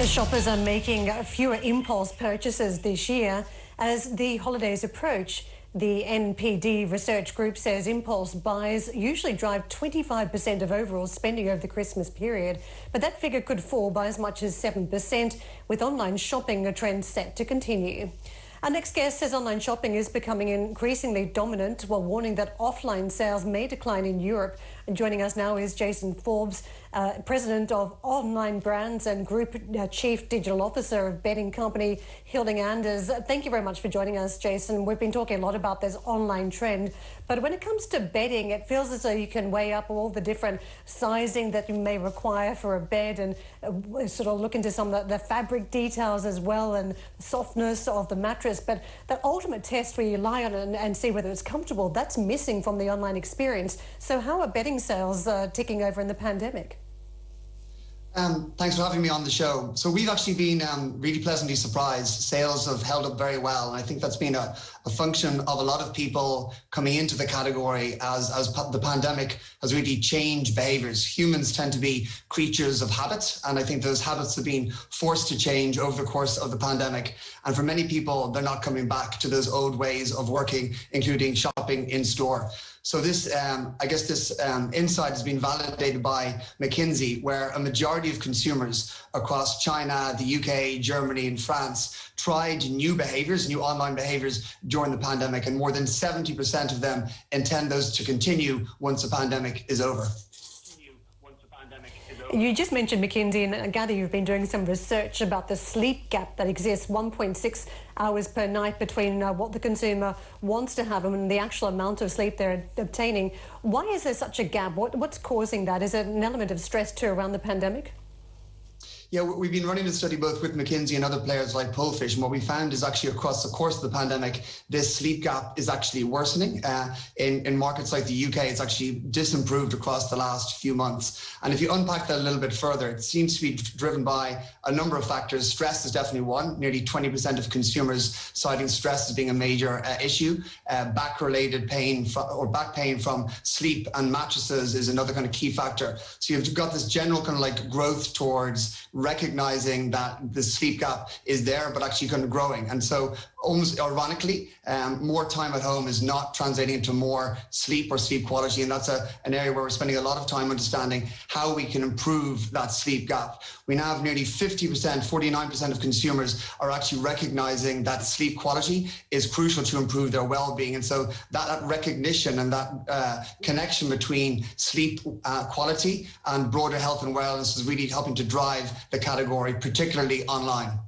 Shoppers are making fewer impulse purchases this year as the holidays approach. The NPD research group says impulse buys usually drive 25% of overall spending over the Christmas period, but that figure could fall by as much as 7%, with online shopping a trend set to continue. Our next guest says online shopping is becoming increasingly dominant, while warning that offline sales may decline in Europe. And joining us now is Jason Forbes, President of Online Brands and Group Chief Digital Officer of betting company Hilding Anders. Thank you very much for joining us, Jason. We've been talking a lot about this online trend, but when it comes to betting, it feels as though you can weigh up all the different sizing that you may require for a bed and sort of look into some of the fabric details as well and the softness of the mattress. But that ultimate test where you lie on it and see whether it's comfortable, that's missing from the online experience. So how are betting sales ticking over in the pandemic? Thanks for having me on the show. So we've actually been really pleasantly surprised. Sales have held up very well, and I think that's been a function of a lot of people coming into the category as the pandemic has really changed behaviours. Humans tend to be creatures of habit, and I think those habits have been forced to change over the course of the pandemic. And for many people, they're not coming back to those old ways of working, including shopping in store. So this, this insight has been validated by McKinsey, where a majority of consumers across China, the UK, Germany, and France tried new online behaviors during the pandemic, and more than 70% of them intend those to continue once the pandemic is over. You just mentioned McKinsey, and I gather you've been doing some research about the sleep gap that exists, 1.6 hours per night between what the consumer wants to have and the actual amount of sleep they're obtaining. Why is there such a gap? What's causing that? Is it an element of stress too around the pandemic? Yeah, we've been running a study both with McKinsey and other players like Pullfish, and what we found is actually across the course of the pandemic, this sleep gap is actually worsening. In markets like the UK, it's actually disimproved across the last few months. And if you unpack that a little bit further, it seems to be driven by a number of factors. Stress is definitely one. Nearly 20% of consumers citing stress as being a major issue. Back-related pain or back pain from sleep and mattresses is another kind of key factor. So you've got this general kind of like growth towards recognizing that the sleep gap is there, but actually kind of growing. And so almost ironically, more time at home is not translating into more sleep or sleep quality. And that's an area where we're spending a lot of time understanding how we can improve that sleep gap. We now have nearly 50%, 49% of consumers are actually recognizing that sleep quality is crucial to improve their well-being. And so that recognition and that connection between sleep quality and broader health and wellness is really helping to drive the category, particularly online.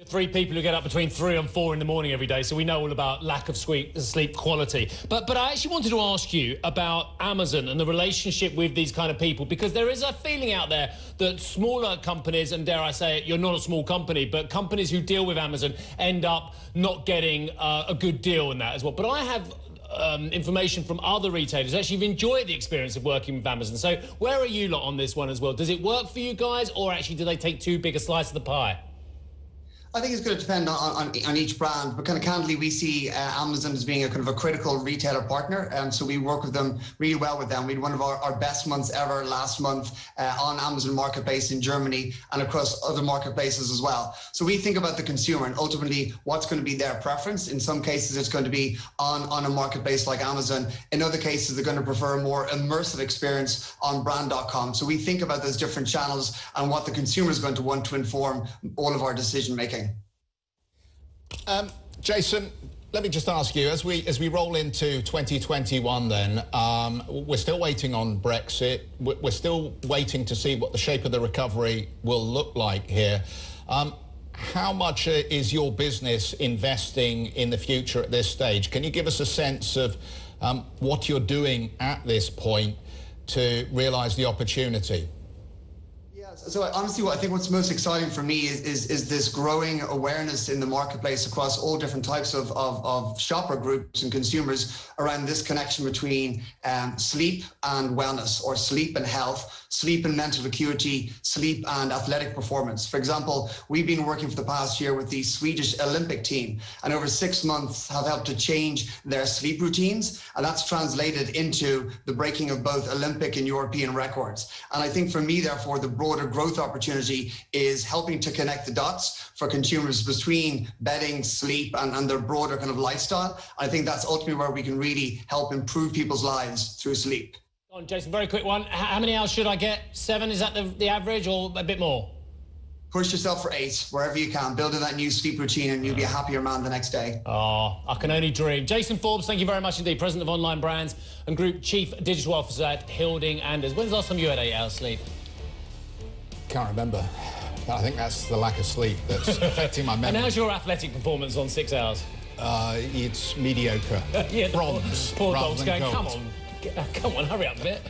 Three people who get up between 3 and 4 in the morning every day, so we know all about lack of sleep quality. But I actually wanted to ask you about Amazon and the relationship with these kind of people, because there is a feeling out there that smaller companies, and dare I say it, you're not a small company, but companies who deal with Amazon end up not getting a good deal in that as well. But I have information from other retailers who actually have enjoyed the experience of working with Amazon. So where are you lot on this one as well? Does it work for you guys, or actually do they take too big a slice of the pie? I think it's going to depend on each brand, but kind of candidly, we see Amazon as being a kind of a critical retailer partner. So we work with them really well with them. We had one of our best months ever last month on Amazon Marketplace in Germany and across other marketplaces as well. So we think about the consumer and ultimately what's going to be their preference. In some cases, it's going to be on a marketplace like Amazon. In other cases, they're going to prefer a more immersive experience on brand.com. So we think about those different channels and what the consumer is going to want to inform all of our decision making. Jason, let me just ask you, as we roll into 2021 then, we're still waiting on Brexit. We're still waiting to see what the shape of the recovery will look like here. How much is your business investing in the future at this stage? Can you give us a sense of what you're doing at this point to realise the opportunity? So honestly, I think what's most exciting for me is this growing awareness in the marketplace across all different types of shopper groups and consumers around this connection between sleep and wellness, or sleep and health, sleep and mental acuity, sleep and athletic performance. For example, we've been working for the past year with the Swedish Olympic team, and over 6 months have helped to change their sleep routines, and that's translated into the breaking of both Olympic and European records. And I think for me, therefore, the broader broader growth opportunity is helping to connect the dots for consumers between betting, sleep, and their broader kind of lifestyle. I think that's ultimately where we can really help improve people's lives through sleep. On, Jason, very quick one. How many hours should I get? 7, is that the average, or a bit more? Push yourself for 8, wherever you can. Build in that new sleep routine and you'll be a happier man the next day. Oh, I can only dream. Jason Forbes, thank you very much indeed. President of Online Brands and Group Chief Digital Officer at Hilding Anders. When's the last time you had 8 hours sleep? Can't remember. But I think that's the lack of sleep that's affecting my memory. And how's your athletic performance on 6 hours? It's mediocre. Yeah, Bronze. Poor rather dog's than going, gold. come on, hurry up a bit.